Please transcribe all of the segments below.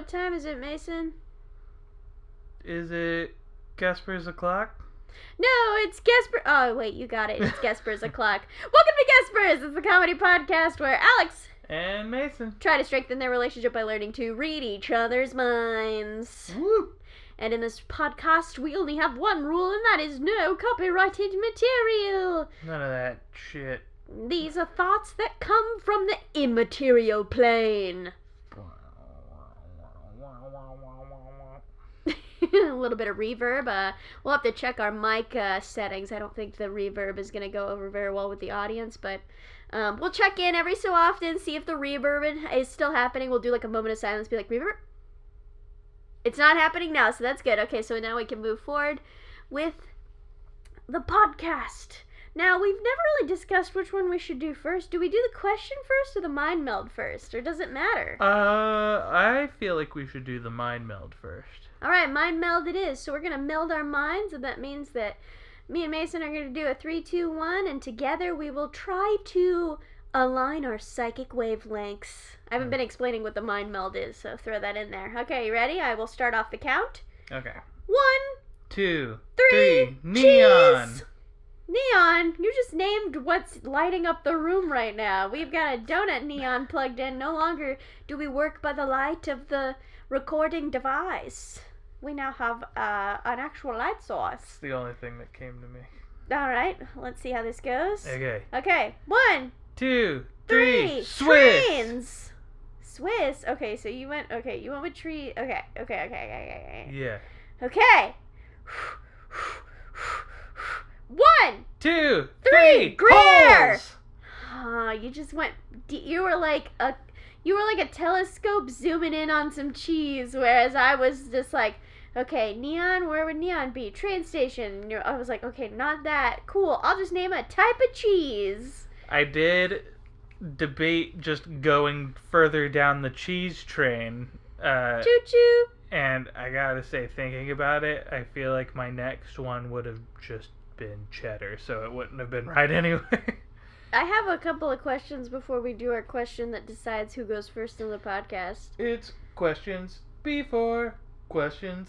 What time is it, Mason? Is it GuESPers o'clock? No, it's GuESPers. Oh, wait, you got it. It's GuESPers o'clock. Welcome to GuESPers. It's the comedy podcast where Alex and Mason try to strengthen their relationship by learning to read each other's minds. Woo. And in this podcast, we only have one rule, and that is no copyrighted material. None of that shit. These are thoughts that come from the immaterial plane. A little bit of reverb. We'll have to check our mic settings. I don't think the reverb is going to go over very well with the audience, but we'll check in every so often, see if the reverb is still happening. We'll do like a moment of silence, be like, reverb? It's not happening now, so that's good. Okay, so now we can move forward with the podcast. Now, we've never really discussed which one we should do first. Do we do the question first or the mind meld first, or does it matter? I feel like we should do the mind meld first. Alright, mind meld it is. So we're going to meld our minds, and that means that me and Mason are going to do a 3, 2, 1, and together we will try to align our psychic wavelengths. I haven't been explaining what the mind meld is, so throw that in there. Okay, you ready? I will start off the count. Okay. 1, 2, 3, neon! cheese! Neon, you just named what's lighting up the room right now. We've got a donut neon plugged in. No longer do we work by the light of the recording device. We now have an actual light source. It's the only thing that came to me. Alright, let's see how this goes. Okay. Okay, 1, 2, 3, 3, Swiss! trains! Swiss. Okay, so you went with tree. Okay. Yeah. Okay. 1, 2, 3, 3, Greer! holes! You just went. You were like a telescope zooming in on some cheese, whereas I was just like, okay, neon. Where would neon be? Train station. I was like, okay, not that. Cool. I'll just name a type of cheese. I did debate just going further down the cheese train. Choo choo. And I gotta say, thinking about it, I feel like my next one would have just been cheddar, so it wouldn't have been right anyway. I have a couple of questions before we do our question that decides who goes first in the podcast. It's questions before questions.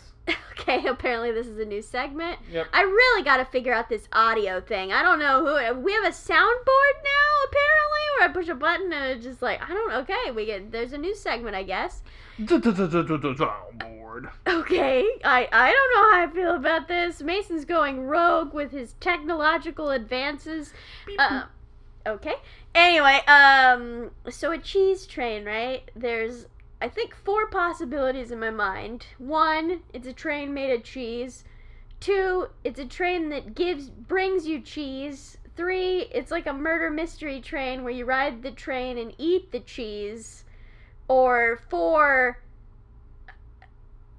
Okay, apparently this is a new segment. Yep. I really got to figure out this audio thing. I don't know who. We have a soundboard now, apparently, where I push a button and it's just like, I don't. Okay, there's a new segment, I guess. Soundboard. Okay, I don't know how I feel about this. Mason's going rogue with his technological advances. Okay. Anyway, so a cheese train, right? There's, I think, 4 possibilities in my mind. 1, it's a train made of cheese. 2, it's a train that brings you cheese. 3, it's like a murder mystery train where you ride the train and eat the cheese. Or 4,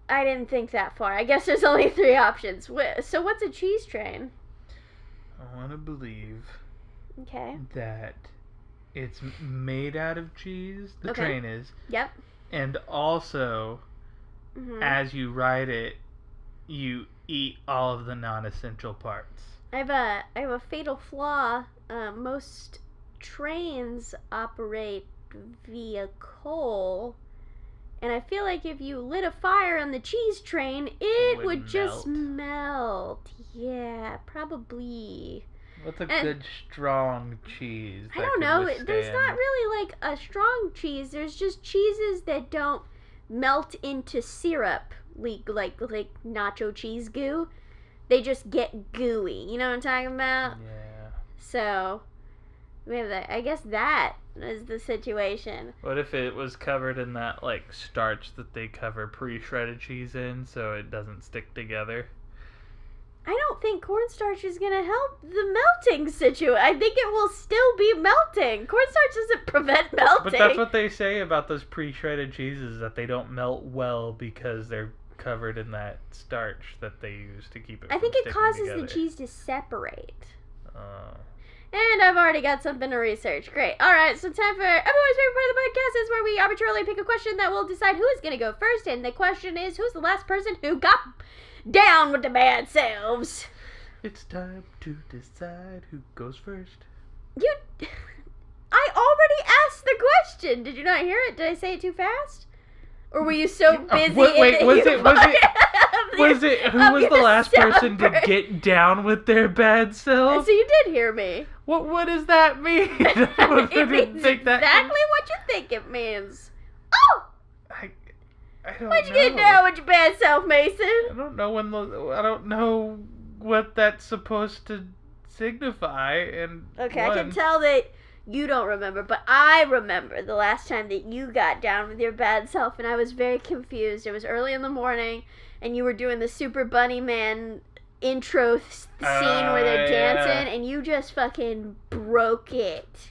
I didn't think that far. I guess there's only 3 options. So what's a cheese train? I want to believe Okay. that it's made out of cheese. The train is. Yep. And also, as you ride it, you eat all of the non-essential parts. I have a fatal flaw. Most trains operate via coal, and I feel like if you lit a fire on the cheese train, it would just melt. Yeah, probably. What's a good strong cheese? I don't know. There's not really like a strong cheese. There's just cheeses that don't melt into syrup, like nacho cheese goo. They just get gooey. You know what I'm talking about? Yeah. So we have that. I guess that is the situation. What if it was covered in that like starch that they cover pre-shredded cheese in, so it doesn't stick together? I don't think cornstarch is going to help the melting situation. I think it will still be melting. Cornstarch doesn't prevent melting. But that's what they say about those pre-shredded cheeses, that they don't melt well because they're covered in that starch that they use to keep it I think it causes together. the cheese to separate. Oh. And I've already got something to research. Great. All right, so time for everyone's favorite part of the podcast is where we arbitrarily pick a question that will decide who is going to go first. And the question is, who's the last person who got down with the bad selves? It's time to decide who goes first. I already asked the question. Did you not hear it? Did I say it too fast? Or were you so busy? Wait, was it? Who was the last person to get down with their bad self? So you did hear me. What does that mean? It means exactly what you think it means. Oh! I don't know. Why'd you get down with your bad self, Mason? I don't know what that's supposed to signify. And okay, I can tell that you don't remember, but I remember the last time that you got down with your bad self, and I was very confused. It was early in the morning, and you were doing the Super Bunny Man intro scene where they're dancing, and you just fucking broke it.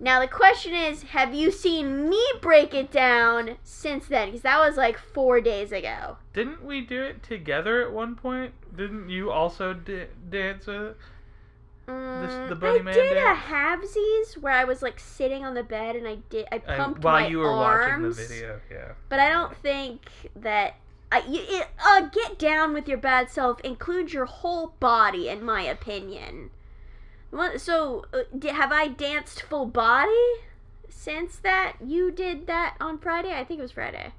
Now the question is, have you seen me break it down since then? Because that was like 4 days ago. Didn't we do it together at one point? Didn't you also dance with the Bunny Man I did dance? a halvesies where I was like sitting on the bed and I pumped while my you were arms, watching the video, yeah. But I don't think that get down with your bad self includes your whole body, in my opinion. So, have I danced full body since that? You did that on Friday? I think it was Friday.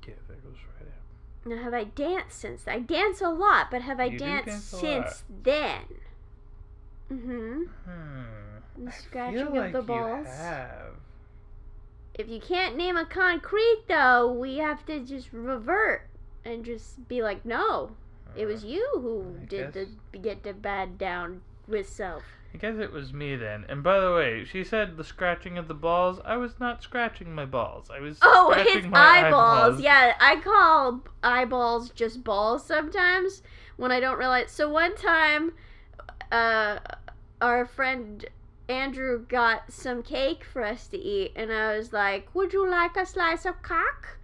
Yeah, I think it was Friday. Now, have I danced since then? I dance a lot, but have I danced since then? Mm-hmm. The scratching of the balls. You have. If you can't name a concrete, though, we have to just revert and just be like, no, it was you who did get the bad down with self. I guess it was me then. And by the way, she said the scratching of the balls. I was not scratching my balls. I was scratching his my eyeballs. Yeah, I call eyeballs just balls sometimes when I don't realize. So one time, our friend Andrew got some cake for us to eat, and I was like, would you like a slice of cock?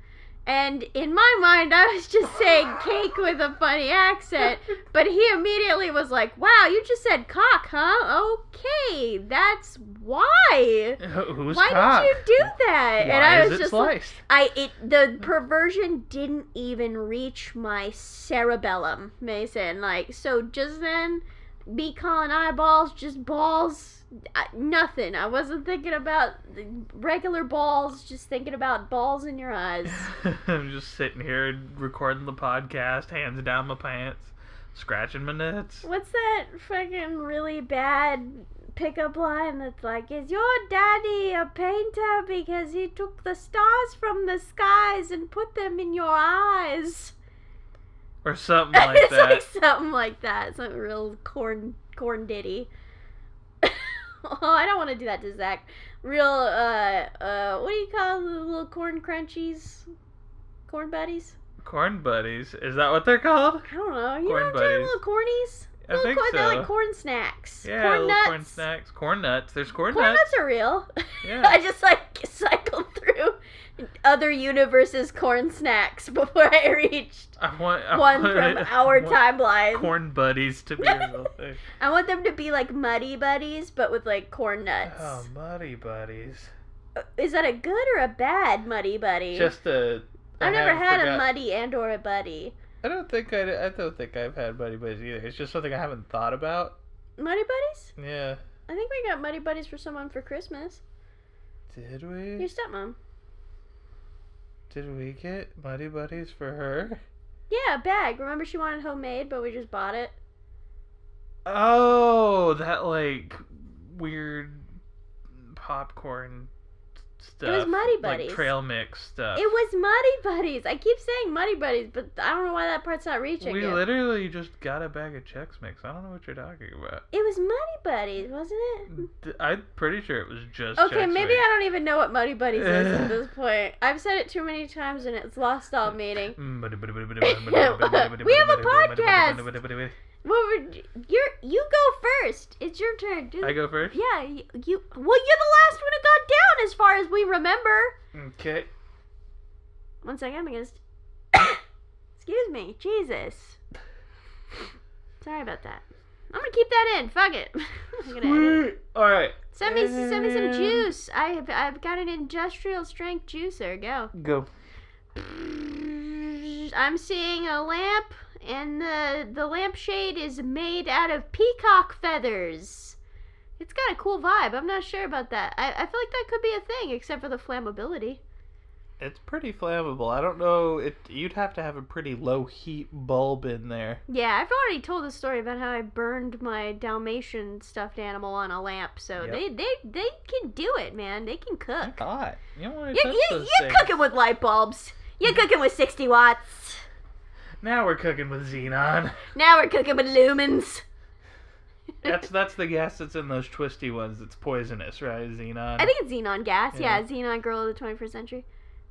And in my mind, I was just saying cake with a funny accent, but he immediately was like, wow, you just said cock, huh? Okay, that's why. Who's why cock? did you do that? Why and I is was it just sliced? The perversion didn't even reach my cerebellum, Mason. Like, so just then, me calling eyeballs just balls. Nothing. I wasn't thinking about regular balls, just thinking about balls in your eyes. I'm just sitting here recording the podcast, hands down my pants, scratching my nuts. What's that fucking really bad pickup line that's like, is your daddy a painter because he took the stars from the skies and put them in your eyes? Or something like it's that. Like something like that. Some real corn ditty. Oh, I don't want to do that to Zach. Real, what do you call the little corn crunchies? Corn buddies? Corn buddies? Is that what they're called? I don't know. You corn know what I'm talking about? Little cornies? I think so. They're like corn snacks. Yeah, corn nuts. corn snacks. Corn nuts. There's corn nuts. Corn nuts are real. Yeah. I just cycled through other universes' corn snacks before I reached one from our timeline. Corn buddies to be a real thing. I want them to be like Muddy Buddies, but with like corn nuts. Oh, Muddy Buddies. Is that a good or a bad Muddy Buddy? Just a. I've never had a Muddy and or a Buddy. I don't think I've had Muddy Buddies either. It's just something I haven't thought about. Muddy Buddies? Yeah. I think we got Muddy Buddies for someone for Christmas. Did we? Your stepmom. Did we get Muddy Buddies for her? Yeah, a bag. Remember she wanted homemade, but we just bought it? Oh, that like weird popcorn stuff. It was Muddy Buddies. Like trail mix stuff. It was Muddy Buddies. I keep saying Muddy Buddies, but I don't know why that part's not reaching We you. literally just got a bag of Chex Mix. I don't know what you're talking about. It was Muddy Buddies, wasn't it? I'm pretty sure it was just okay, Chex maybe Mix. I don't even know what Muddy Buddies is at this point. I've said it too many times and it's lost all meaning. We have a podcast! You go first. It's your turn. I go first? Yeah, you're the last one who got down as far as we remember. Okay. 1 second, I'm gonna excuse me, Jesus. Sorry about that. I'm gonna keep that in. Fuck it. All right. Send me some juice. I've got an industrial strength juicer. Go. I'm seeing a lamp, and the lampshade is made out of peacock feathers. It's got a cool vibe. I'm not sure about that. I feel like that could be a thing, except for the flammability. It's pretty flammable. I don't know. You'd have to have a pretty low heat bulb in there. Yeah, I've already told the story about how I burned my Dalmatian stuffed animal on a lamp. So Yep. they can do it, man. They can cook. They're hot. You don't want to touch those You're things. cooking with light bulbs. You're cooking with 60 watts. Now we're cooking with xenon. Now we're cooking with lumens. That's the gas that's in those twisty ones. It's poisonous, right? Xenon. I think it's xenon gas. Yeah. Yeah, xenon girl of the 21st century.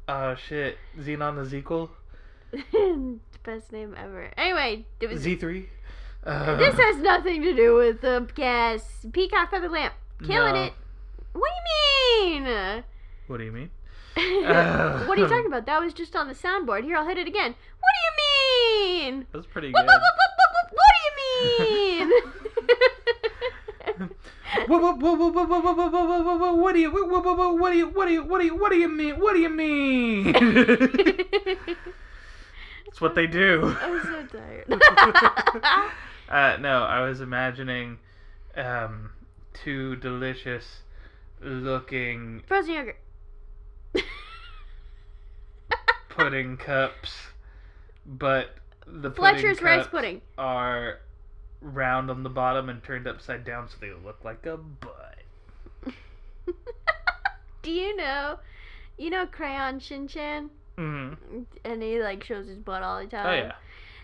Oh shit, Xenon the Zequel. Best name ever. Anyway, it was Z3. This has nothing to do with the gas. Peacock feather lamp. Killing No. it. What do you mean? What do you mean? What are you talking about? That was just on the soundboard. Here, I'll hit it again. What do you mean? That's pretty What, good. what do you mean? What do you mean? What do you mean? That's what they do. I'm so tired. No, I was imagining two delicious looking Frozen yogurt. pudding cups, but the Fletcher's pudding rice cups pudding. are round on the bottom and turned upside down so they look like a butt. Do you know Crayon Shin-chan? Mm-hmm. And he like shows his butt all the time. Oh yeah.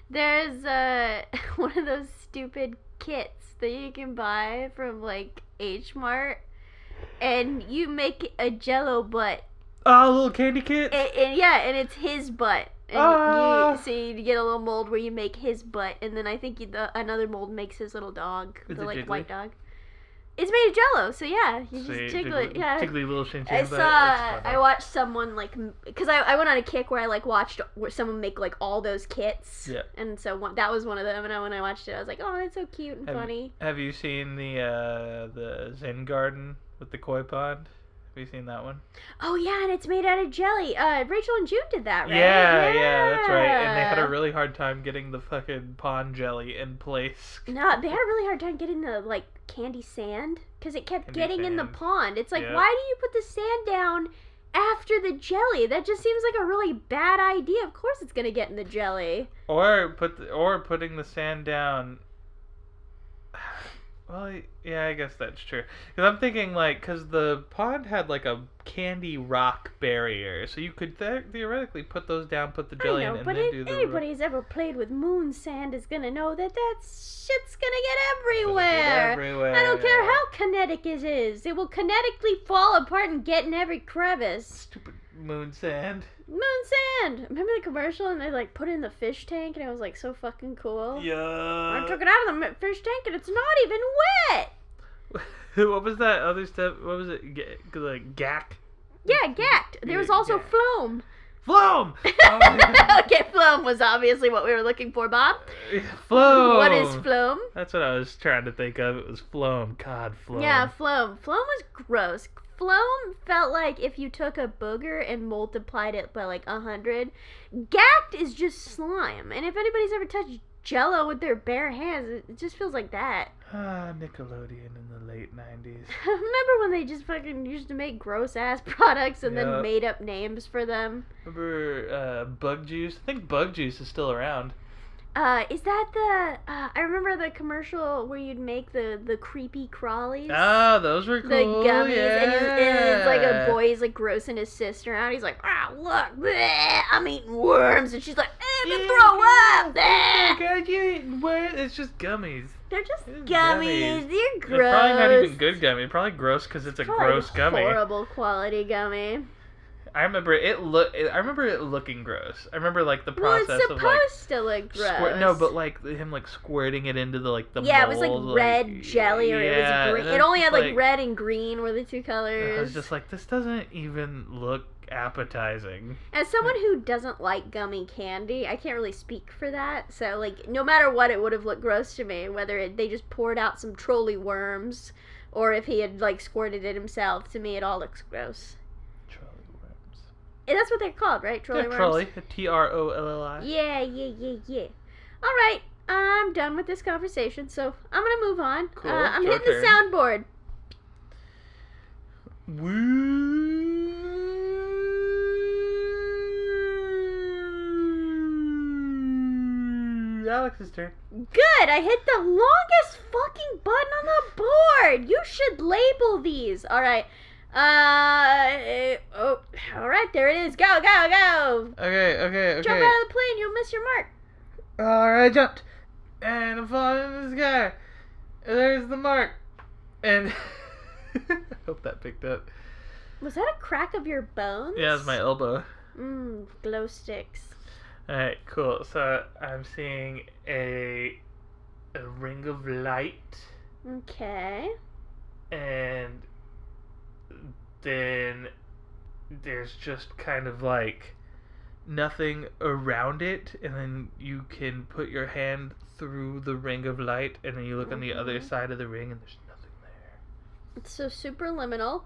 There's one of those stupid kits that you can buy from like H Mart, and you make a Jello butt. Oh, a little candy kit. And it's his butt. And so you get a little mold where you make his butt, and then I think another mold makes his little dog, Is the it like jiggly? white dog. It's made of Jello, so yeah, you just jiggle it. Yeah. Jiggly little Shin-chan I butt. saw. It's I watched someone like, because I went on a kick where I like watched someone make like all those kits. Yeah. And so that was one of them, and when I watched it, I was like, oh, that's so cute and funny. Have you seen the Zen garden with the koi pond? Have you seen that one? Oh yeah, and it's made out of jelly. Rachel and June did that, right? Yeah, that's right. And they had a really hard time getting the fucking pond jelly in place. No, they had a really hard time getting the like candy sand because it kept Candy getting in the sand. pond. It's like, Yeah. why do you put the sand down after the jelly? That just seems like a really bad idea. Of course, it's gonna get in the jelly. Or putting the sand down. Well, yeah, I guess that's true. Because I'm thinking, like, because the pond had, like, a candy rock barrier. So you could theoretically put those down, put the jelly in, and but then do the... anybody who's ever played with moon sand is gonna know that shit's gonna get everywhere. Everywhere. I don't care how kinetic it is. It will kinetically fall apart and get in every crevice. Stupid moon sand. Moon sand. Remember the commercial and they like put it in the fish tank and it was like so fucking cool. Yeah. I took it out of the fish tank and it's not even wet. What was that other stuff? What was it? Like gack? Yeah, gacked. There was also Gack. phloem. Phloem! Okay, phloem was obviously what we were looking for, Bob. Phloem! What is phloem? That's what I was trying to think of. It was phloem. God, phloem. Yeah, phloem. Phloem was gross. Phloem felt like if you took a booger and multiplied it by like 100. Gacked is just slime. And if anybody's ever touched Jello with their bare hands, it just feels like that. Ah, Nickelodeon in the late 90s. Remember when they just fucking used to make gross ass products and then Yep. made up names for them? Remember Bug Juice? I think Bug Juice is still around. Is that the I remember the commercial where you'd make the creepy crawlies? Ah, those were cool. The gummies, yeah. and it's like a boy, he's like grossing his sister out. He's like, ah, look, bleh, I'm eating worms, and she's like, I'm gonna throw up. Bleh. God, you eating worms? It's just gummies. They're just It's gummies. gummies. They're gross. They're probably not even good gummy. Probably gross because it's a Probably gross gummy. Horrible quality gummy. I remember it looking gross. I remember like the Well, process it's of like supposed to look gross. no, but like him like squirting it into the like the yeah, mold, it was like red jelly, or yeah, it was green. and It only had it's like red and green were the two colors. I was just like, this doesn't even look appetizing. As someone who doesn't like gummy candy, I can't really speak for that. So, like, no matter what, it would have looked gross to me. Whether they just poured out some trolley worms, or if he had, like, squirted it himself. To me, it all looks gross. Trolley worms. And that's what they're called, right? Trolley worms? Trolley. Trolli. Yeah. All right, I'm done with this conversation, so I'm going to move on. Cool, I'm your hitting the turn. soundboard. Alex's turn. Good! I hit the longest fucking button on the board! You should label these. Alright. Alright, there it is. Go, go, go! Okay. Jump out of the plane, you'll miss your mark. Alright, I jumped. And I'm falling in the sky. And there's the mark. And I hope that picked up. Was that a crack of your bones? Yeah, it's my elbow. Glow sticks. Alright, cool. So I'm seeing a ring of light. Okay. And then there's just kind of like nothing around it, and then you can put your hand through the ring of light, and then you look on the other side of the ring, and there's nothing there. It's so superliminal.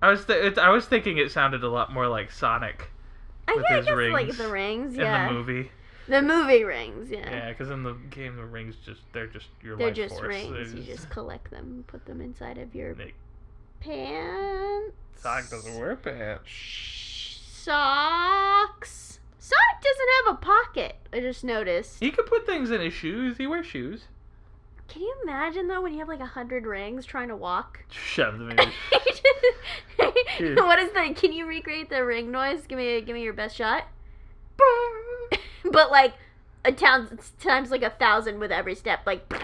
I was thinking it sounded a lot more like Sonic with his rings, like the rings, yeah. in the movie. The movie rings, yeah. Yeah, because in the game, the rings they're just your They're life just force. rings. You just collect them and put them inside of your pants. Sonic doesn't wear pants. Socks. Sonic doesn't have a pocket. I just noticed. He could put things in his shoes. He wears shoes. Can you imagine though when you have like 100 rings trying to walk? Shove them in his What is the? Can you recreate the ring noise? Give me your best shot. But like times like 1,000 with every step, like. And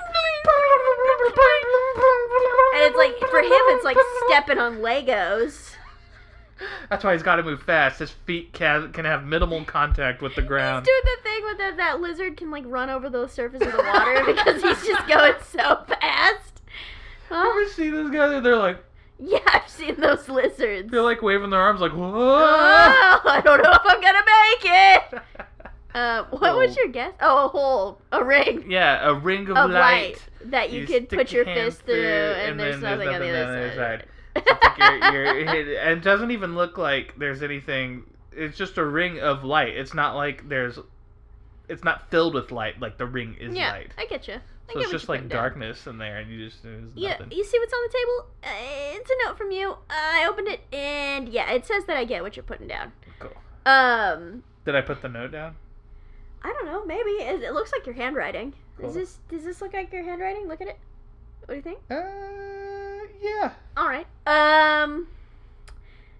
it's like for him, it's like stepping on Legos. That's why he's got to move fast. His feet can have minimal contact with the ground. He's doing the thing with that lizard can like run over the surface of the water because he's just going so fast. Huh? Ever see those guys? They're like. Yeah, I've seen those lizards. They're like waving their arms like, whoa! Oh, I don't know if I'm gonna make it. What was your guess? Oh, a hole, a ring. Yeah, a ring of light that you could put your hand fist through, and there's nothing on the other side. So it's like and it doesn't even look like there's anything. It's just a ring of light. It's not like it's not filled with light. Like the ring is light. I get you. So it's just like darkness in there, and there's nothing. You see what's on the table? It's a note from you. I opened it, and yeah, it says that I get what you're putting down. Cool. Did I put the note down? I don't know. Maybe it looks like your handwriting. Cool. Does this look like your handwriting? Look at it. What do you think? Yeah. All right.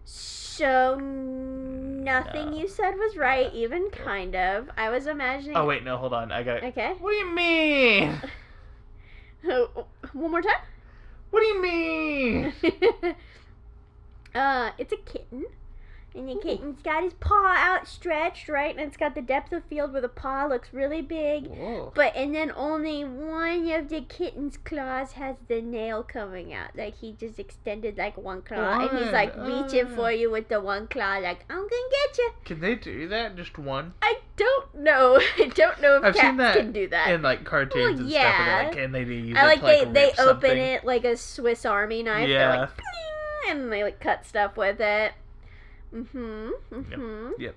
So nothing you said was right, even kind of. I was imagining. Oh wait, no, hold on. I got it. Okay. What do you mean? One more time. What do you mean? It's a kitten. And the kitten's got his paw outstretched, right? And it's got the depth of field where the paw looks really big. Whoa. And then only one of the kitten's claws has the nail coming out. Like he just extended like one claw. And he's like reaching for you with the one claw like, I'm gonna get you. Can they do that? Just one? I don't know. I don't know if I've cats seen that can do that. in like cartoons and stuff. And they're like, can they use I it like to, like they rip open something? it like a Swiss Army knife. Yeah. They're like, ping, and they like cut stuff with it. Yep.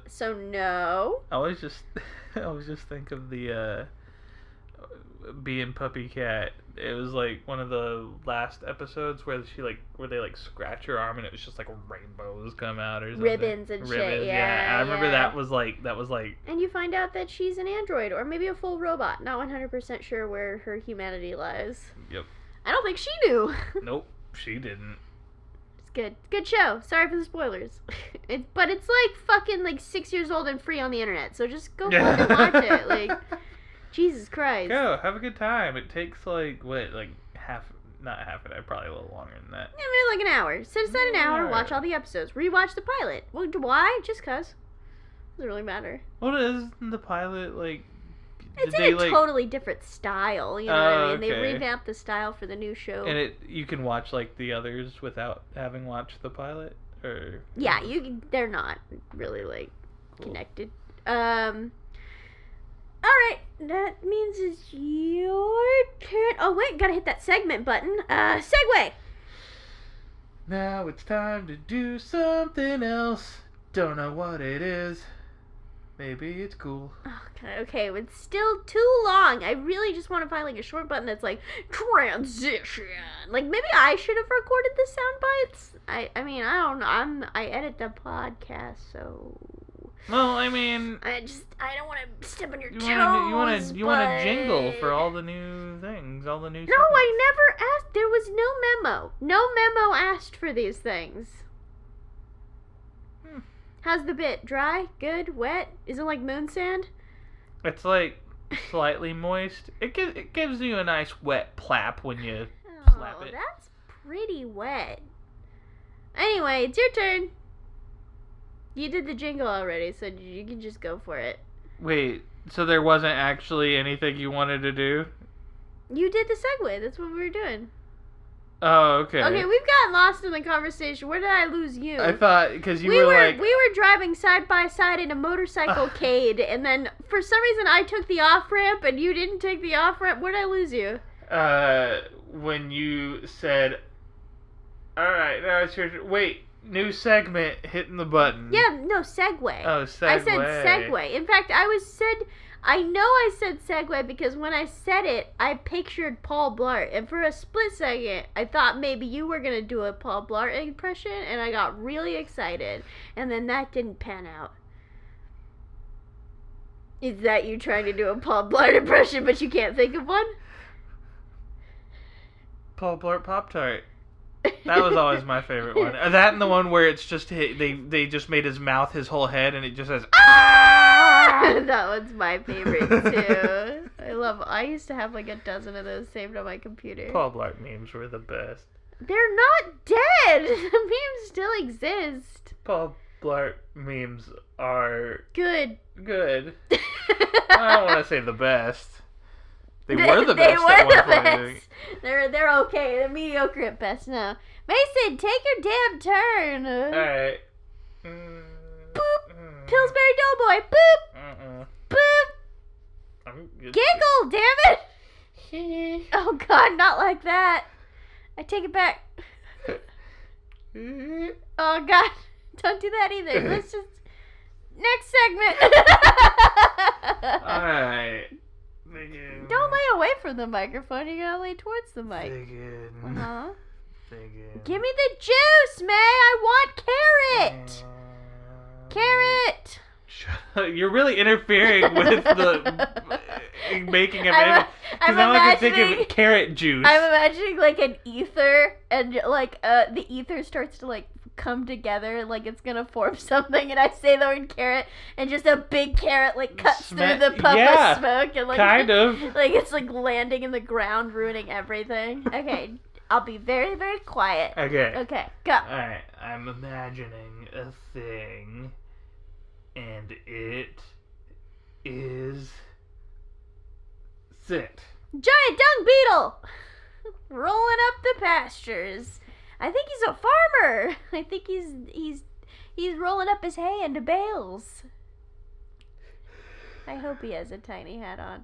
So no. I always just think of the being Puppy Cat. It was like one of the last episodes where they like scratch her arm and it was just like rainbows come out or something. Ribbons and shit. Yeah. I remember that was like. And you find out that she's an android or maybe a full robot. Not 100% sure where her humanity lies. Yep. I don't think she knew. Nope, she didn't. Good show. Sorry for the spoilers. But it's like fucking like 6 years old and free on the internet. So just go fucking watch it. Like, Jesus Christ. Go have a good time. It takes like not half an hour, probably a little longer than that. Yeah, maybe like an hour. Set aside an hour. Watch all the episodes. Rewatch the pilot. Well, why? Just cause. Doesn't really matter. What is the pilot like? It's in a totally different style, you know what I mean? They okay. revamped the style for the new show. And you can watch like the others without having watched the pilot, or yeah, they're not really like connected. All right, that means it's your turn. Oh wait, gotta hit that segment button. Segue. Now it's time to do something else. Don't know what it is. Maybe it's cool. Okay, but it's still too long. I really just want to find like a short button that's like transition. Like maybe I should have recorded the sound bites. I mean I don't know. I edit the podcast, so Well, I mean, I don't want to step on your toes. You want a jingle for all the new things, all the new. No, segments. I never asked. There was no memo. No memo asked for these things. How's the bit? Dry? Good? Wet? Is it like moon sand? It's like slightly moist. It gives you a nice wet plap when you slap it. That's pretty wet. Anyway, it's your turn. You did the jingle already, so you can just go for it. Wait, so there wasn't actually anything you wanted to do? You did the segue. That's what we were doing. Oh, okay. Okay, we've gotten lost in the conversation. Where did I lose you? I thought, because we were driving side by side in a motorcycle cade, and then for some reason I took the off-ramp and you didn't take the off-ramp. Where did I lose you? When you said, alright, now it's your turn. Wait, new segment, hitting the button. Yeah, no, segue. Oh, segue. I said segue. In fact, I know I said segue because when I said it, I pictured Paul Blart. And for a split second, I thought maybe you were going to do a Paul Blart impression, and I got really excited. And then that didn't pan out. Is that you trying to do a Paul Blart impression, but you can't think of one? Paul Blart Pop-Tart. That was always my favorite one. That and the one where it's just they just made his mouth his whole head and it just says ah! That one's my favorite too. I used to have like a dozen of those saved on my computer. Paul Blart memes were the best. They're not dead. The memes still exist. Paul Blart memes are good. I don't want to say the best. They were the best at one point. They're okay. They're mediocre at best now. Mason, take your damn turn. Alright. Boop. Pillsbury Doughboy. Boop. Boop. Giggle, damn it. Oh god, not like that. I take it back. Oh god. Don't do that either. Let's just... Next segment. Alright. Don't lay away from the microphone. You gotta lay towards the mic. Give me the juice, May. I want carrot. Carrot. Shut up. You're really interfering with the making of it. Because now I can think of carrot juice. I'm imagining like an ether, and like the ether starts to like come together, like it's gonna form something, and I say the word carrot, and just a big carrot like cuts through the puff of smoke, and like kind of like it's like landing in the ground, ruining everything. Okay, I'll be very, very quiet. Okay, go. Alright, I'm imagining a thing, and it is sit. Giant dung beetle rolling up the pastures. I think he's a farmer. I think he's rolling up his hay into bales. I hope he has a tiny hat on.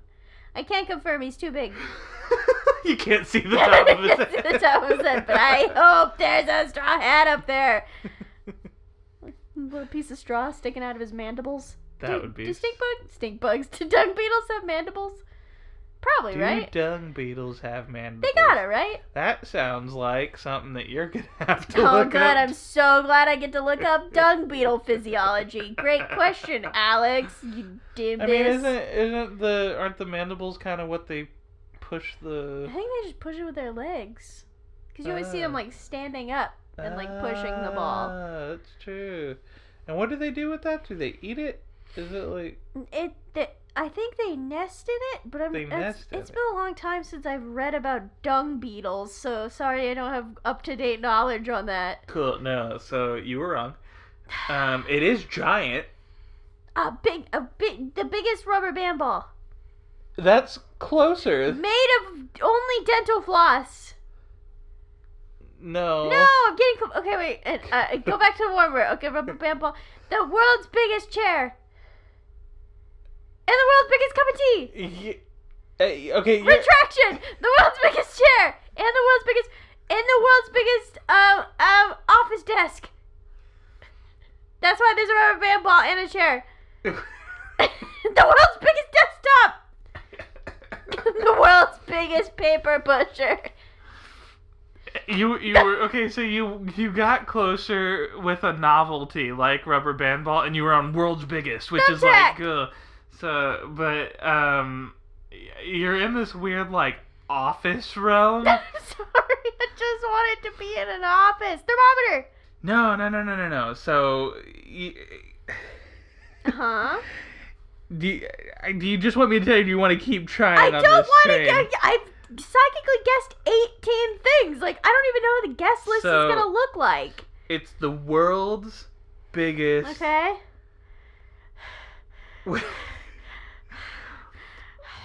I can't confirm, he's too big. You can't see the top of his head. The top of his head, but I hope there's a straw hat up there. A little piece of straw sticking out of his mandibles. That would be... Do stink bugs. Do dung beetles have mandibles? Probably, right? Do dung beetles have mandibles? They got it, right? That sounds like something that you're going to have to look up. Oh, good. I'm so glad I get to look up dung beetle physiology. Great question, Alex. You did this. I mean, aren't the mandibles kind of what they push the... I think they just push it with their legs. Because you always see them, like, standing up and, like, pushing the ball. That's true. And what do they do with that? Do they eat it? Is it, like... I think they nest in it, but it's been a long time since I've read about dung beetles, so sorry I don't have up-to-date knowledge on that. Cool, no, so you were wrong. It is giant. The biggest rubber band ball. That's closer. Made of only dental floss. No. No, I'm getting... Okay, wait. Go back to the warmer. Okay, rubber band ball. The world's biggest chair. And the world's biggest cup of tea. Okay. Retraction. The world's biggest chair. And the world's biggest office desk. That's why there's a rubber band ball and a chair. The world's biggest desktop. The world's biggest paper pusher. You were okay. So you got closer with a novelty like Rubber Band Ball, and you were on World's Biggest, which is like so. But you're in this weird like office realm. I'm sorry, I just wanted to be in an office. Thermometer. No. So. Huh? Do you just want me to tell you? Do you want to keep trying? I on don't this want train? to. I've psychically guessed 18 things. Like, I don't even know what the guest list is gonna look like. It's the world's biggest. Okay.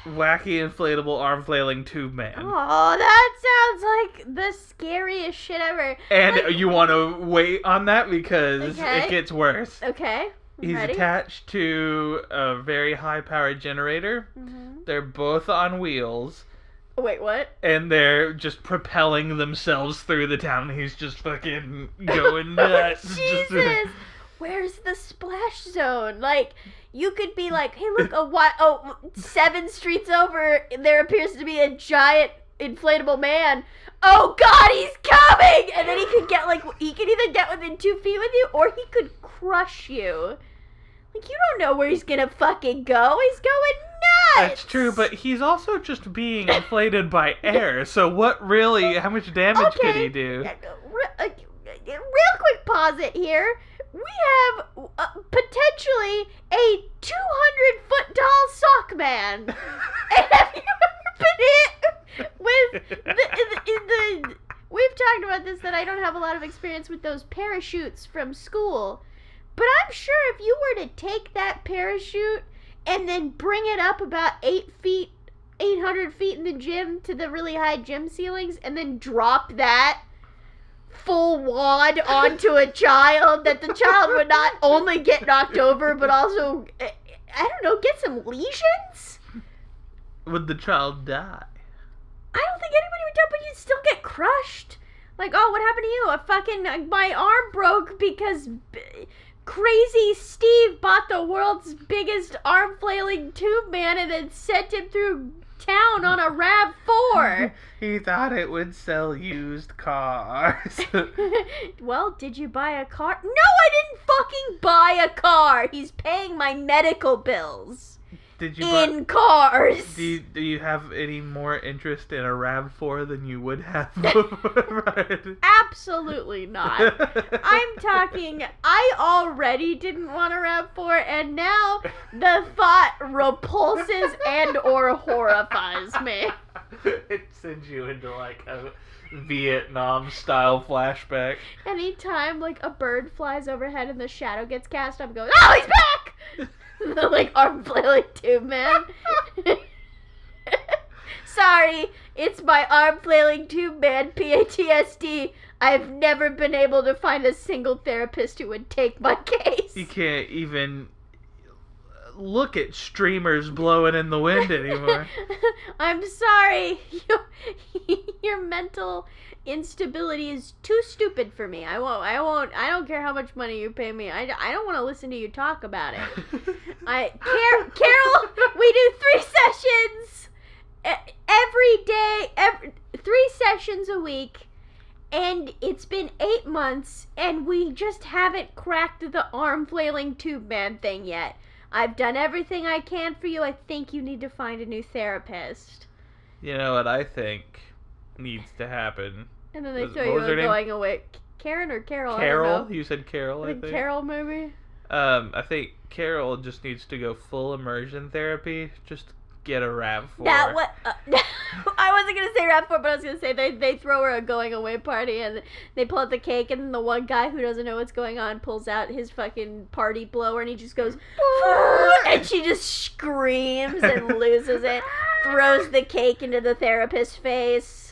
Wacky inflatable arm flailing tube man. Oh, that sounds like the scariest shit ever. And like, you want to wait on that because it gets worse. Okay. He's ready? attached to a very high-powered generator. Mm-hmm. They're both on wheels. Wait, what? And they're just propelling themselves through the town. He's just fucking going nuts. Jesus! Where's the splash zone? Like, you could be like, hey, look, 7 streets over, there appears to be a giant inflatable man. Oh God, he's coming! And then he could either get within 2 feet with you, or he could crush you. Like, you don't know where he's gonna fucking go. He's going nuts! That's true, but he's also just being inflated by air, so how much damage could he do? Real quick pause it here. We have potentially a 200-foot tall sock man. And have you ever been hit with the we've talked about this, that I don't have a lot of experience with those parachutes from school. But I'm sure if you were to take that parachute and then bring it up about 800 feet in the gym to the really high gym ceilings and then drop that full wad onto a child, that the child would not only get knocked over, but also, I don't know, get some lesions? Would the child die? I don't think anybody would die, but you'd still get crushed. Like, oh, what happened to you? My arm broke because Crazy Steve bought the world's biggest arm flailing tube man and then sent him through town on a RAV4. He thought it would sell used cars. Well, did you buy a car? No, I didn't fucking buy a car. He's paying my medical bills. Did you in cars? Do you have any more interest in a RAV4 than you would have before? Right? Absolutely not. I'm talking, I already didn't want a RAV4, and now the thought repulses and or horrifies me. It sends you into like a Vietnam style flashback. Anytime like a bird flies overhead and the shadow gets cast, I'm going, oh, he's back! The like arm flailing tube man. Sorry, it's my arm flailing tube man, PTSD. I've never been able to find a single therapist who would take my case. You can't even look at streamers blowing in the wind anymore. I'm sorry. Your mental instability is too stupid for me. I don't care how much money you pay me. I don't want to listen to you talk about it. Carol, we do 3 sessions every day, 3 sessions a week, and it's been 8 months, and we just haven't cracked the arm flailing tube man thing yet. I've done everything I can for you. I think you need to find a new therapist. You know what I think needs to happen? And then they throw you a going away. Karen or Carol? Carol? I don't know. You said Carol, I think. Carol, maybe? I think Carol just needs to go full immersion therapy. Just get a RAV4. That what? I wasn't gonna say RAV4, but I was gonna say they throw her a going away party and they pull out the cake, and the one guy who doesn't know what's going on pulls out his fucking party blower and he just goes, and she just screams and loses it, throws the cake into the therapist's face.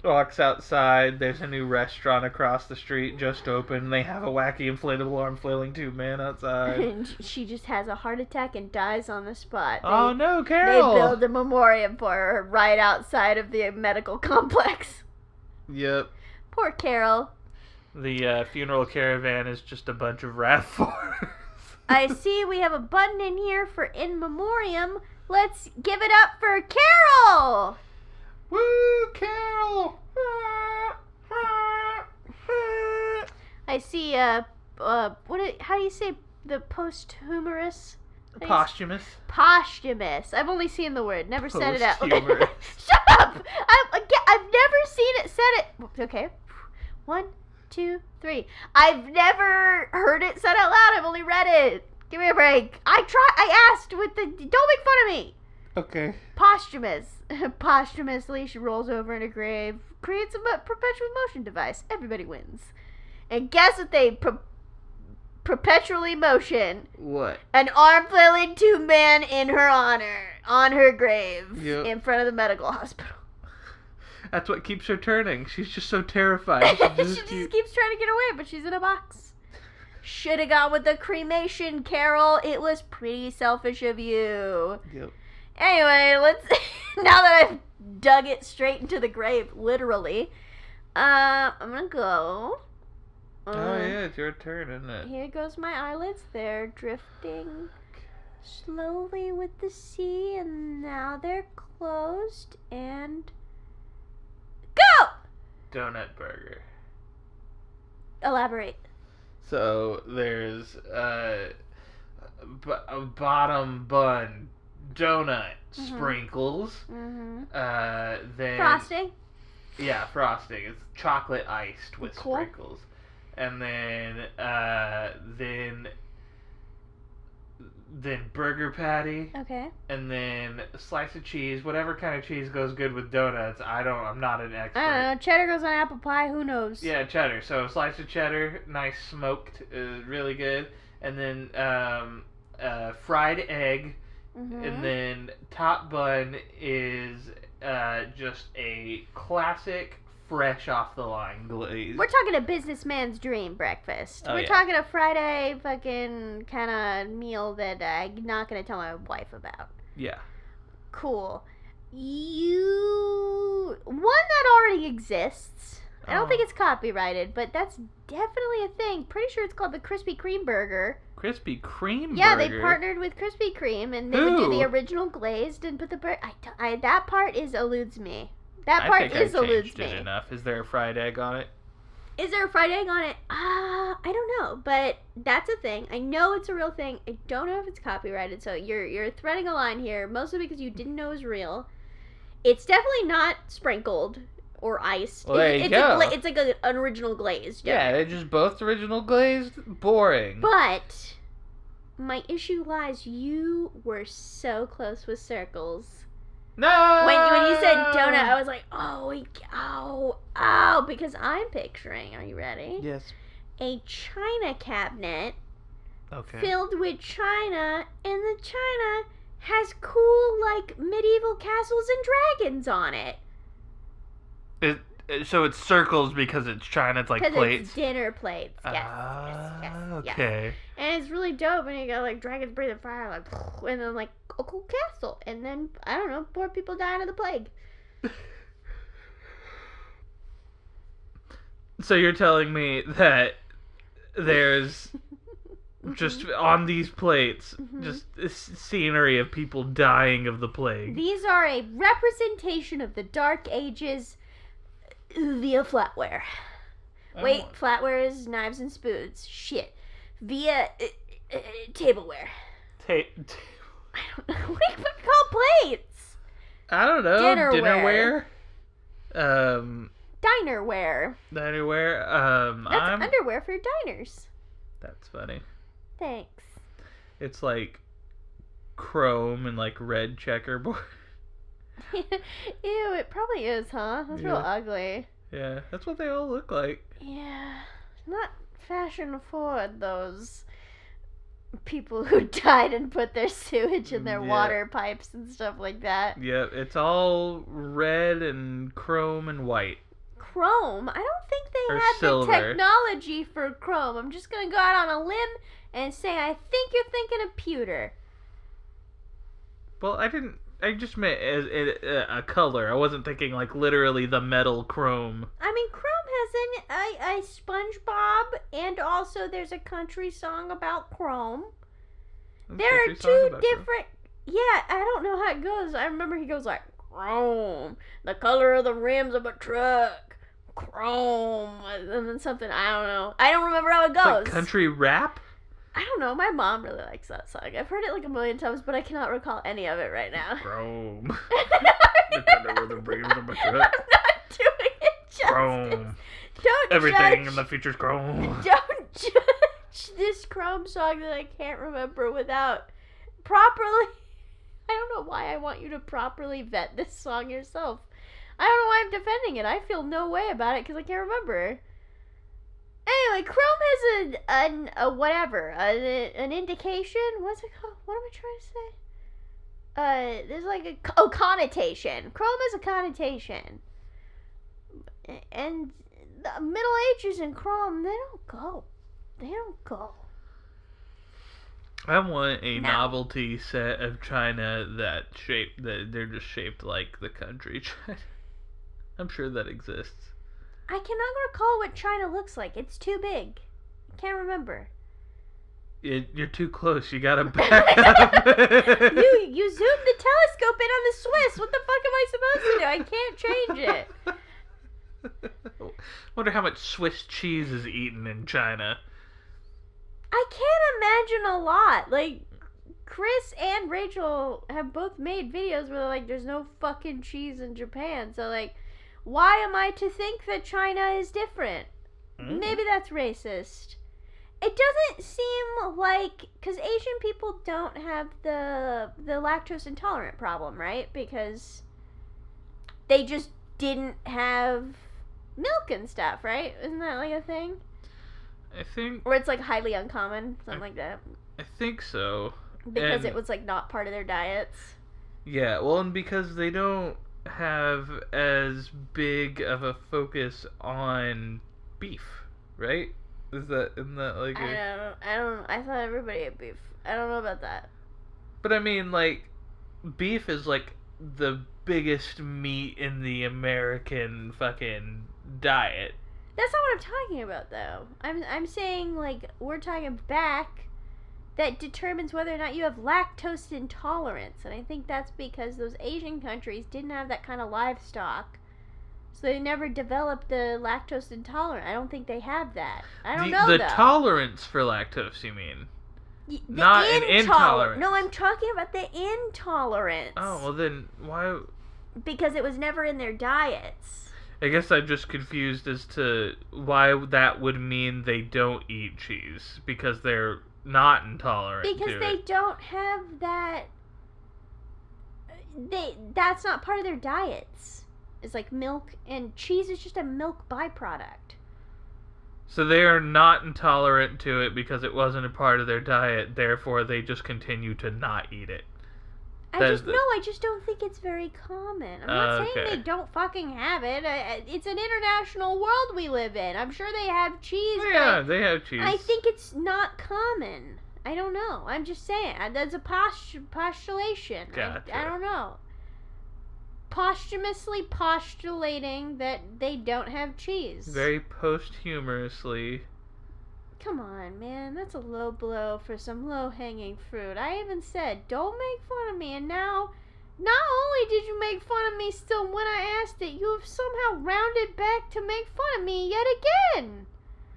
Walks outside. There's a new restaurant across the street just open. They have a wacky inflatable arm flailing tube man outside. And she just has a heart attack and dies on the spot. Oh no, Carol! They build a memoriam for her right outside of the medical complex. Yep. Poor Carol. The funeral caravan is just a bunch of RAV4s. I see we have a button in here for in memoriam. Let's give it up for Carol! Woo, Carol! I see, how do you say the posthumous? Posthumous. Posthumous. I've only seen the word, never said it out. Posthumous. Shut up! I've never seen it said it. Okay. 1, 2, 3. I've never heard it said out loud. I've only read it. Give me a break. I asked with the. Don't make fun of me. Okay. Posthumous. Posthumously, she rolls over in a grave, creates a perpetual motion device. Everybody wins. And guess what they perpetually motion? What? An arm-flailing Tubemen in her honor, on her grave, Yep. in front of the medical hospital. That's what keeps her turning. She's just so terrified. She just keeps trying to get away, but she's in a box. Should have gone with the cremation, Carol. It was pretty selfish of you. Yep. Anyway, let's. Now that I've dug it straight into the grave, literally, I'm gonna go. Oh yeah, it's your turn, isn't it? Here goes my eyelids. They're drifting slowly with the sea, and now they're closed. And go. Donut burger. Elaborate. So there's a bottom bun, donut, sprinkles. Mm-hmm. Then Frosting. Yeah, frosting. It's chocolate iced with Cool. sprinkles, and then burger patty, Okay. and then a slice of cheese. Whatever kind of cheese goes good with donuts. I'm not an expert. I don't know. Cheddar goes on apple pie. Who knows? Yeah, cheddar. So a slice of cheddar, nice smoked, really good. And then fried egg. Mm-hmm. And then top bun is just a classic, fresh off the line glaze. We're talking a businessman's dream breakfast. Oh, We're yeah. talking a Friday fucking kind of meal that I'm not going to tell my wife about. Yeah. Cool. One that already exists. I don't think it's copyrighted, but that's definitely a thing. Pretty sure it's called the Krispy Kreme burger. Krispy Kreme Yeah, burger? they partnered with Krispy Kreme, and they would do the original glazed and put the that part eludes me. That part I think I eludes changed me. it enough. Is there a fried egg on it? Is there a fried egg on it? I don't know, but that's a thing. I know it's a real thing. I don't know if it's copyrighted, so you're threading a line here, mostly because you didn't know it was real. It's definitely not sprinkled or iced. Well, there you go. It's like an original glazed. Yeah, they're just both original glazed. Boring. But my issue lies, you were so close with circles. No! When you said donut, I was like, oh, because I'm picturing, are you ready? Yes. A china cabinet Okay. filled with china, and the china has cool, like, medieval castles and dragons on it. So it's circles because it's China. It's like Because plates. it's dinner plates. Yes, Okay. And it's really dope, and you got, like, dragons breathing fire, like, and then, like, a cool castle. And then, I don't know, poor people dying of the plague. So you're telling me that there's just on these plates, just this scenery of people dying of the plague. These are a representation of the Dark Ages via flatware. Wait, flatware is knives and spoons. Shit. Via tableware. I don't know. What do you call plates? I don't know. Dinnerware. Dinnerware. Dinerware. Dinerware. That's underwear for diners. That's funny. Thanks. It's like chrome and like red checkerboard. Ew, it probably is, huh? That's real ugly. Yeah, that's what they all look like. Yeah. Not fashion forward, those people who died and put their sewage in their water pipes and stuff like that. Yep, it's all red and chrome and white. Chrome? I don't think they Or had silver. the technology for chrome. I'm just going to go out on a limb and say I think you're thinking of pewter. Well, I just meant as a color. I wasn't thinking like literally the metal chrome. I mean, chrome has a SpongeBob, and also there's a country song about chrome. There are two different... Yeah, I don't know how it goes. I remember he goes like, chrome, the color of the rims of a truck. Chrome, and then something, I don't know. I don't remember how it It's goes. like country rap? I don't know. My mom really likes that song. I've heard it like a million times, but I cannot recall any of it right now. Chrome. I'm not doing it justice. Chrome. Don't Everything judge. in the future's chrome. Don't judge this Chrome song that I can't remember without properly. I don't know why I want you to properly vet this song yourself. I don't know why I'm defending it. I feel no way about it because I can't remember. Anyway, Chrome has an indication. What's it called? What am I trying to say? There's like a connotation. Chrome is a connotation. And the Middle Ages and Chrome, they don't go. They don't go. I want a novelty set of China that they're just shaped like the country China. I'm sure that exists. I cannot recall what China looks like. It's too big. I can't remember. You're too close. You gotta back up. You zoomed the telescope in on the Swiss. What the fuck am I supposed to do? I can't change it. Wonder how much Swiss cheese is eaten in China. I can't imagine a lot. Like, Chris and Rachel have both made videos where they're like, there's no fucking cheese in Japan. So, like, why am I to think that China is different? Maybe that's racist. It doesn't seem like, because Asian people don't have the lactose intolerant problem, right? Because they just didn't have milk and stuff, right? Isn't that like a thing? I think... Or it's like highly uncommon, something like that. I think so. Because it was like not part of their diets. Yeah, well, and because they don't have as big of a focus on beef, right? Isn't that like I don't know. I thought everybody ate beef. I don't know about that. But I mean, like, beef is like the biggest meat in the American fucking diet. That's not what I'm talking about, though. I'm saying, like, we're talking back that determines whether or not you have lactose intolerance. And I think that's because those Asian countries didn't have that kind of livestock. So they never developed the lactose intolerant. I don't think they have that. I don't know, The though. tolerance for lactose, you mean? Not an intolerance. No, I'm talking about the intolerance. Oh, well then, why... Because it was never in their diets. I guess I'm just confused as to why that would mean they don't eat cheese. Because they're not intolerant to it. Because they don't have that... That's not part of their diets. It's like milk, and cheese is just a milk byproduct. So they are not intolerant to it because it wasn't a part of their diet, therefore they just continue to not eat it. I just don't think it's very common. I'm not saying okay. they don't fucking have it. It's an international world we live in. I'm sure they have cheese. Yeah, they have cheese. I think it's not common. I don't know. I'm just saying. That's a postulation. Gotcha. I don't know. Posthumously postulating that they don't have cheese. Very posthumously. Come on, man. That's a low blow for some low-hanging fruit. I even said, don't make fun of me. And now, not only did you make fun of me still when I asked it, you have somehow rounded back to make fun of me yet again.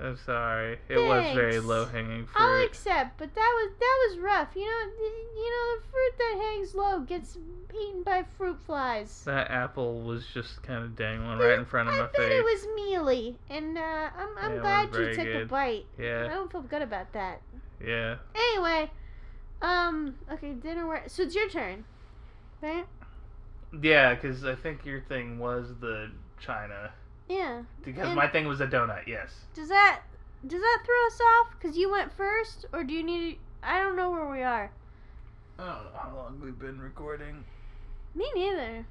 I'm sorry. It was very Thanks. low-hanging fruit. I'll accept, but that was rough. You know, the fruit that hangs low gets eaten by fruit flies. That apple was just kind of dangling right in front of my I face. bet it was mealy, and I'm glad you very took a good. bite. Yeah. I don't feel good about that. Yeah. Anyway, okay, dinnerware. So it's your turn, right? Yeah, because I think your thing was the China. Yeah. Because And my thing was a donut, yes. Does that throw us off? Because you went first, or do you need? I don't know where we are. I don't know how long we've been recording. Me neither.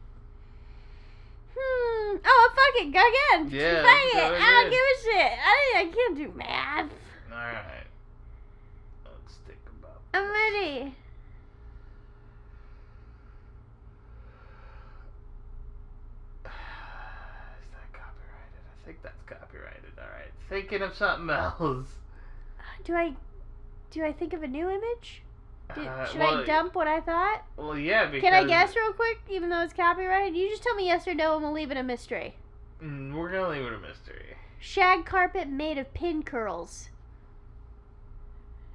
Oh, fuck it. Go again. Yeah, Fuck it. go I don't again. give a shit. I can't do math. Alright. Let's think about I'm ready. Is that copyrighted? I think that's copyrighted. Alright. Thinking of something else. Do I think of a new image? Should well, I dump what I thought? Well, yeah, because... Can I guess real quick, even though it's copyrighted? You just tell me yes or no and we'll leave it a mystery. We're gonna leave it a mystery. Shag carpet made of pin curls.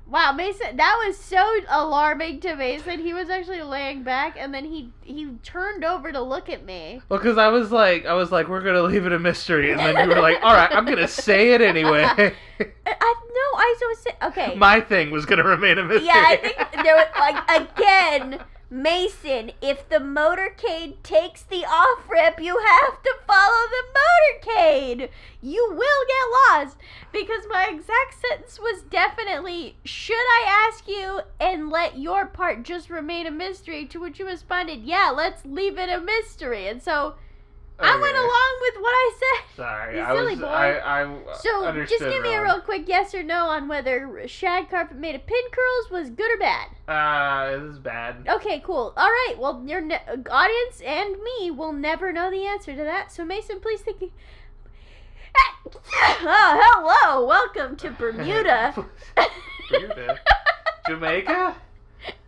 Wow, Mason, that was so alarming to Mason. He was actually laying back, and then he turned over to look at me. Well, because I was like, we're gonna leave it a mystery, and then you were like, all right, I'm gonna say it anyway. Okay. My thing was gonna remain a mystery. Yeah, I think there was again, Mason. If the motorcade takes the off ramp, you have to follow the motorcade. You will get lost because my exact sentence was definitely, should I ask you and let your part just remain a mystery? To which you responded, yeah, let's leave it a mystery. And so I went along with what I said. Sorry, You silly boy. I So just give me a real quick yes or no on whether shag carpet made of pin curls was good or bad. This is bad. Okay, cool. All right. Well, your audience and me will never know the answer to that. So Mason, please think. Oh, hello. Welcome to Bermuda. Bermuda? Jamaica?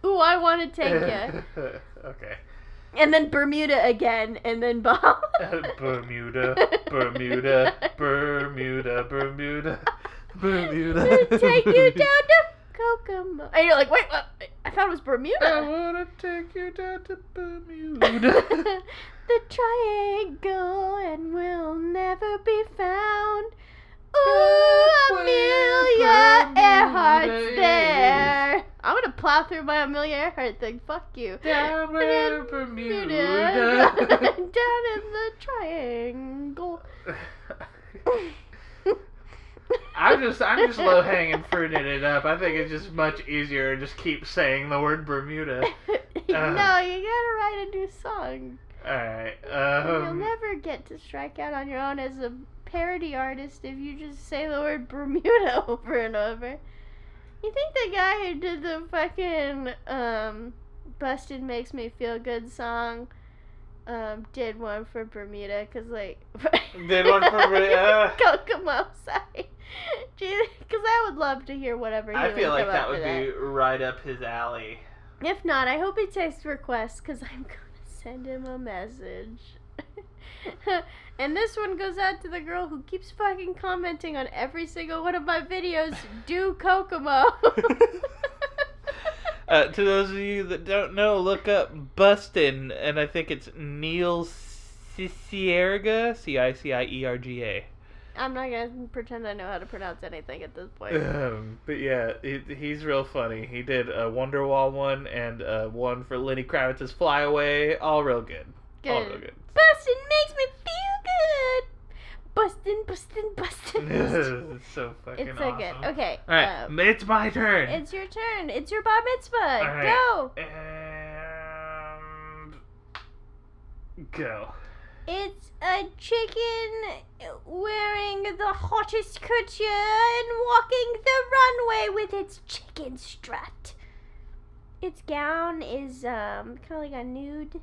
Ooh, I want to take you. Okay. And then Bermuda again, and then Bob. Bermuda. Take you down to Kokomo. And you're like, wait, what? I thought it was Bermuda. I want to take you down to Bermuda. The triangle and will never be found. Ooh, Amelia Earhart's there. I'm gonna plow through my Amelia Earhart thing. Fuck you. Down where Bermuda. Down in the triangle. I'm just low hanging fruiting it up. I think it's just much easier to just keep saying the word Bermuda. No, you gotta write a new song. Alright. You'll never get to strike out on your own as a parody artist if you just say the word Bermuda over and over. You think the guy who did the fucking Busted Makes Me Feel Good song did one for Bermuda? Cause like did one for Bermuda? Kokomo, sorry. Because I would love to hear whatever he I would feel like come that up would with be right up his alley. If not, I hope he takes requests because I'm gonna send him a message. And this one goes out to the girl who keeps fucking commenting on every single one of my videos. Do Kokomo. To those of you that don't know, look up Bustin', and I think it's Neil Cicierga, Cicierga. I'm not gonna pretend I know how to pronounce anything at this point. But yeah, he's real funny. He did a Wonderwall one and one for Lenny Kravitz's Fly Away. All real good. Good. All real good. Bustin' makes me feel good. Bustin'. It's so fucking It's so awesome. good. Okay. Alright, it's my turn. It's your turn. It's your bar mitzvah. Right. Go. And go. It's a chicken wearing the hottest couture and walking the runway with its chicken strut. Its gown is kind of like a nude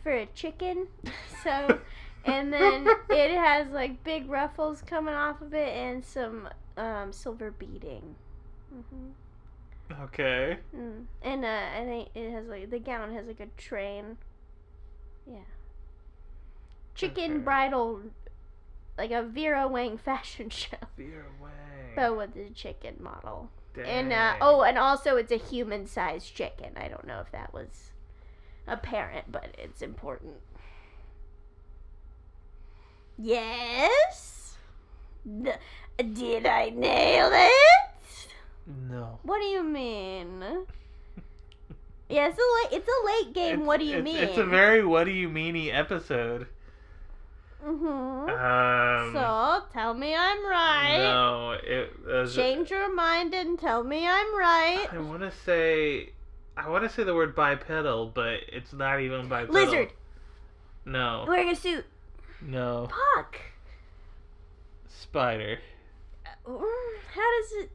for a chicken. So, and then it has like big ruffles coming off of it and some silver beading. Okay. And I think it has like the gown has like a train. Yeah. Chicken bridal, like a Vera Wang fashion show. Vera Wang. But with the chicken model. Dang. And and also it's a human-sized chicken. I don't know if that was apparent, but it's important. Yes? Did I nail it? No. What do you mean? Yeah, it's a late game. What do you mean? It's a very what do you meany episode. So tell me I'm right. No, change your mind and tell me I'm right. I want to say the word bipedal, but it's not even bipedal. Lizard. No. Wearing a suit. No. Fuck. Spider. How does it?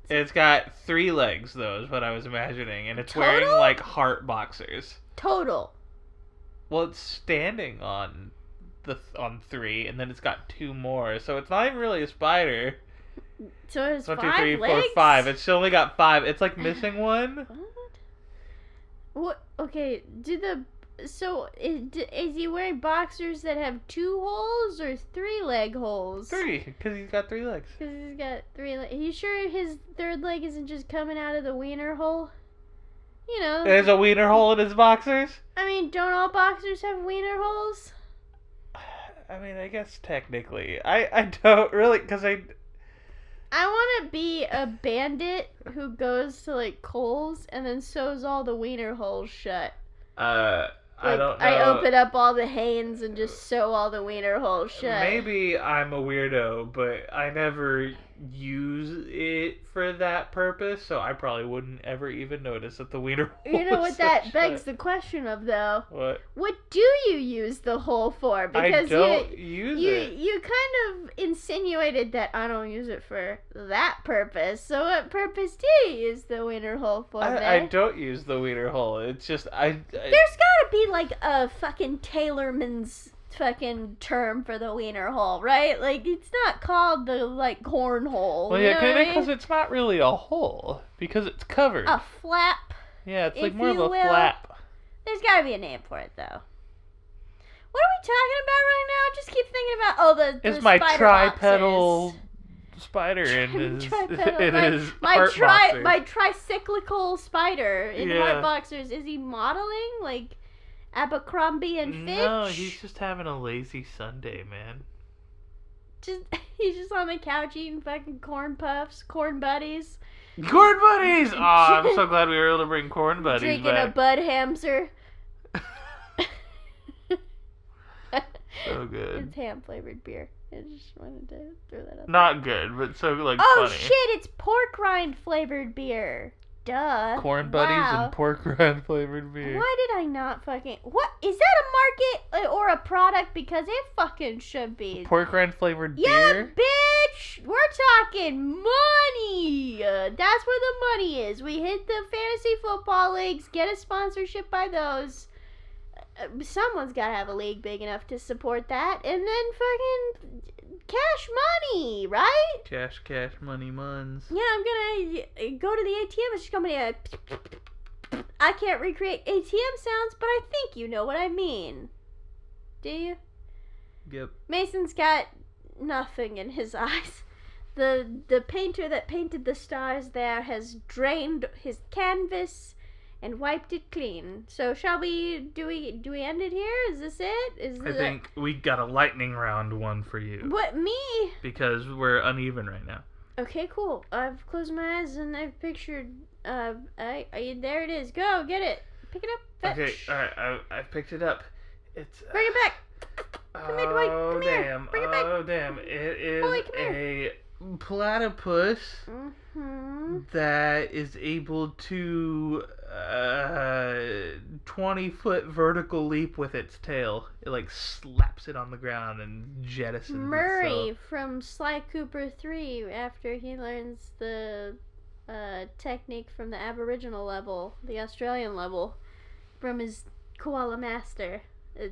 It's got 3 legs, though, is what I was imagining, and it's Total? wearing like heart boxers. Total. Well, it's standing on 3, and then it's got 2 more, so it's not even really a spider. So it's 1, 2, 5 3, 4, legs? 5. It's only got 5. It's like missing one. What? Okay. Do the So is he wearing boxers that have 2 holes or 3 leg holes? 3, because he's got 3 legs. Because he's got 3 legs. Are you sure his third leg isn't just coming out of the wiener hole? You know. There's a wiener hole in his boxers? I mean, don't all boxers have wiener holes? I mean, I guess technically. I don't really, because I want to be a bandit who goes to, like, Kohl's and then sews all the wiener holes shut. I don't know. I open up all the Hanes and just sew all the wiener holes shut. Maybe I'm a weirdo, but I never use it for that purpose, so I probably wouldn't ever even notice that the wiener hole You know what that shut. begs the question of, though? What? What do you use the hole for? Because I don't use it. You kind of insinuated that I don't use it for that purpose. So what purpose do you use the wiener hole for, I don't use the wiener hole. It's just, There's gotta be, like, a fucking tailorman's fucking term for the wiener hole, right? Like, it's not called the, like, corn hole. Well, you yeah, know what I mean? because it's not really a hole, because it's covered. A flap. Yeah, it's like if more of you a will. flap. There's gotta be a name for it, though. What are we talking about right now? I just keep thinking about, the It's my spider tripedal boxes. spider in his, Tripedal, in my, his my, heart boxers. my tricyclical spider in Yeah. heart boxers. Is he modeling, like, Abercrombie and Fitch? No, he's just having a lazy Sunday, man. He's just on the couch eating fucking corn puffs, corn buddies. Corn buddies! Oh, I'm so glad we were able to bring corn buddies Drinking back. a Bud Hamster. So good. It's ham flavored beer. I just wanted to throw that up. Not good, but so like Oh funny. shit! It's pork rind flavored beer. Duh. Corn buddies Wow. and pork rind flavored beer. Why did I not fucking... What? Is that a market or a product? Because it fucking should be. Pork rind flavored Yeah, beer? bitch! We're talking money! That's where the money is. We hit the fantasy football leagues, get a sponsorship by those. Someone's gotta have a league big enough to support that. And then fucking cash money, right? Cash, money, muns. Yeah, I'm gonna go to the ATM machine company. I can't recreate ATM sounds, but I think you know what I mean. Do you? Yep. Mason's got nothing in his eyes. The painter that painted the stars there has drained his canvas and wiped it clean. So shall we? Do we end it here? Is this it? I think we got a lightning round one for you. What, me? Because we're uneven right now. Okay, cool. I've closed my eyes and I've pictured. There it is. Go get it. Pick it up. Fetch. Okay, alright, I've picked it up. It's. Bring it back. Come here, Dwight. Come here. Damn. Bring it back. Oh, damn. It is Boy, come a platypus Mm-hmm. that is able to 20-foot vertical leap with its tail. It like slaps it on the ground and jettisons Murray itself. from Sly Cooper 3 after he learns the technique from the Aboriginal level, the Australian level, from his koala master.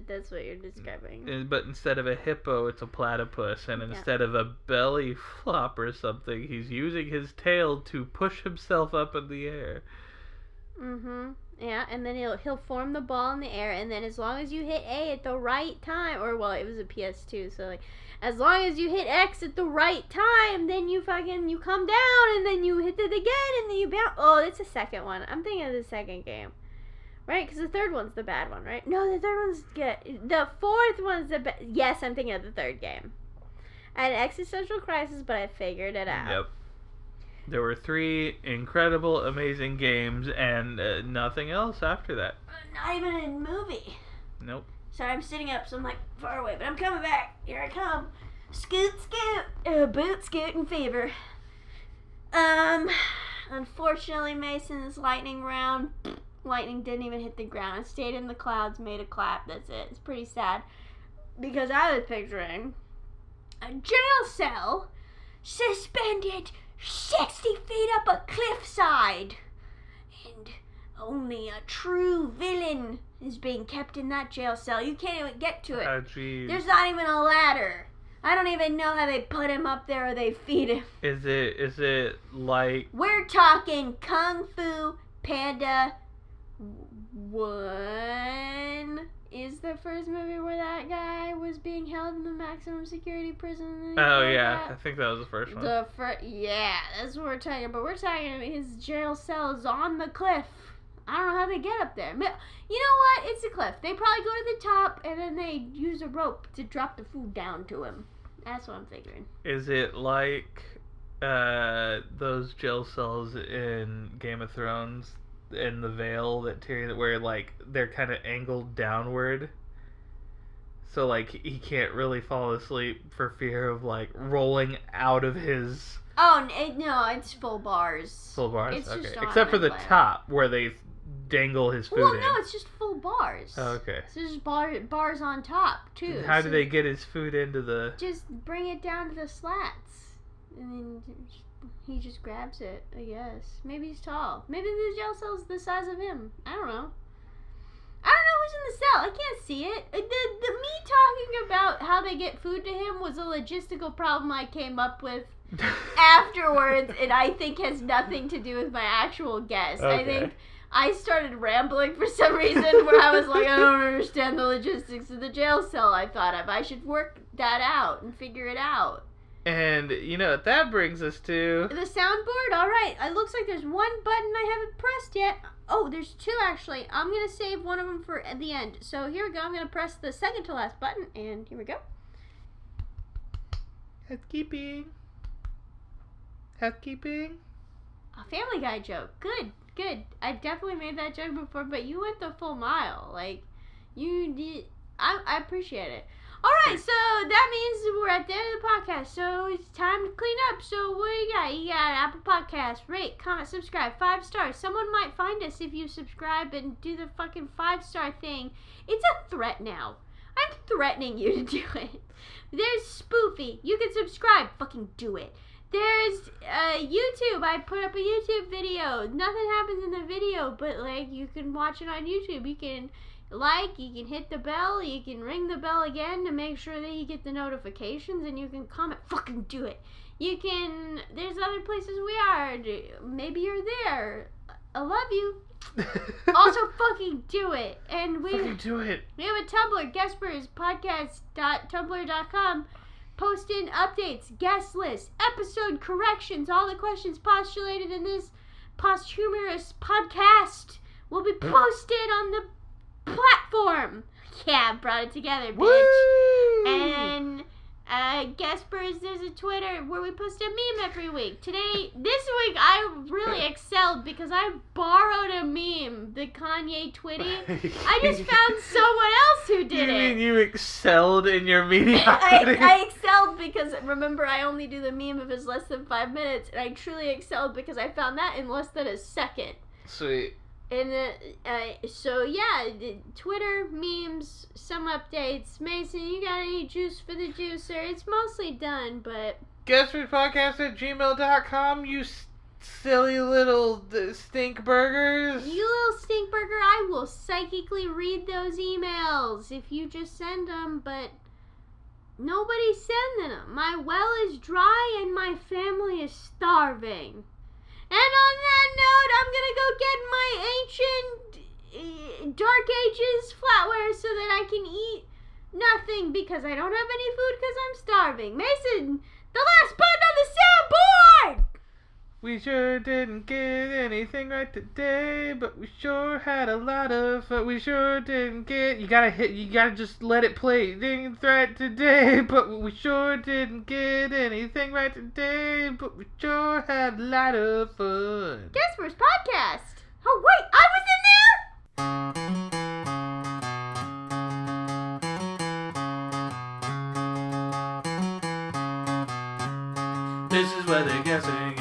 That's what you're describing. But instead of a hippo, it's a platypus, and instead of a belly flop or something, he's using his tail to push himself up in the air. Mm-hmm. Yeah, and then he'll form the ball in the air, and then as long as you hit A at the right time, or well, it was a PS2, so like, as long as you hit X at the right time, then you come down, and then you hit it again, and then you bounce. Oh, it's the second one. I'm thinking of the second game. Right? Because the third one's the bad one, right? No, the third one's good. The fourth one's the bad. Yes, I'm thinking of the third game. I had an existential crisis, but I figured it out. Yep. There were 3 incredible, amazing games, and nothing else after that. Not even a movie. Nope. Sorry, I'm sitting up, so I'm like far away, but I'm coming back. Here I come. Scoot, scoot. Boot, scooting fever. Unfortunately, Mason's lightning round. Lightning didn't even hit the ground. It stayed in the clouds, made a clap. That's it. It's pretty sad. Because I was picturing a jail cell suspended 60 feet up a cliffside. And only a true villain is being kept in that jail cell. You can't even get to it. Oh, jeez. There's not even a ladder. I don't even know how they put him up there or they feed him. Is it like... We're talking Kung Fu Panda 1. is the first movie where that guy was being held in the maximum security prison. Oh yeah, I think that was the first one. Yeah, that's what we're talking about. We're talking about his jail cell is on the cliff. I don't know how they get up there. But you know what? It's a cliff. They probably go to the top and then they use a rope to drop the food down to him. That's what I'm figuring. Is it like those jail cells in Game of Thrones in the Vale that Tyrion, where like they're kind of angled downward, so like he can't really fall asleep for fear of like rolling out of his. Oh no, it's full bars. Full bars, it's okay. Just Except for the top where they dangle his food in. Well, no, it's just full bars. Oh, okay. So there's bars on top too. How do they get his food into the? Just bring it down to the slats, and then he just grabs it. I guess maybe he's tall. Maybe the jail cell's the size of him. I don't know. I don't know who's in the cell. I can't see it. The me talking about how they get food to him was a logistical problem I came up with afterwards, and I think has nothing to do with my actual guess. Okay. I think I started rambling for some reason where I was like, I don't understand the logistics of the jail cell. I thought I should work that out and figure it out. And you know what that brings us to? The soundboard? Alright, it looks like there's one button I haven't pressed yet. Oh, there's two actually. I'm going to save one of them for at the end. So here we go. I'm going to press the second to last button, and here we go. Housekeeping. A Family Guy joke. Good. I definitely made that joke before, but you went the full mile. Like, you did. I appreciate it. Alright, so that means we're at the end of the podcast, so it's time to clean up. So what do you got? You got Apple Podcasts, rate, comment, subscribe, 5 stars. Someone might find us if you subscribe and do the fucking 5-star thing. It's a threat now. I'm threatening you to do it. There's Spoofy. You can subscribe. Fucking do it. There's YouTube. I put up a YouTube video. Nothing happens in the video, but like you can watch it on YouTube. You can you can hit the bell, you can ring the bell again to make sure that you get the notifications, and you can comment. Fucking do it. You can. There's other places we are. Maybe you're there. I love you. Also, fucking do it. And fucking do it. We have a Tumblr, GuESPers, podcast.tumblr.com. Post in updates, guest lists, episode corrections, all the questions postulated in this posthumous podcast will be posted on the platform. Yeah, brought it together, bitch. Woo! And GuESPers, there's a Twitter where we post a meme every week. This week I really excelled because I borrowed a meme, the Kanye Twitty. I just found someone else who did it. You mean you excelled in your media? I excelled because, remember, I only do the meme if it's less than 5 minutes, and I truly excelled because I found that in less than a second. Sweet. And so yeah, Twitter, memes, some updates. Mason, you got any juice for the juicer? It's mostly done, but GuESpersPodcast@gmail.com. You silly little stink burgers. You little stink burger, I will psychically read those emails if you just send them, but nobody's sending them. My well is dry and my family is starving. And on that note, I'm going to go get my ancient Dark Ages flatware so that I can eat nothing because I don't have any food because I'm starving. Mason, the last button on the soundboard! We sure didn't get anything right today, but we sure had a lot of fun. We sure didn't get... You gotta just let it play. Didn't right today, but we sure didn't get anything right today, but we sure had a lot of fun. GuESPers Podcast. Oh, wait, I was in there? This is where they're guessing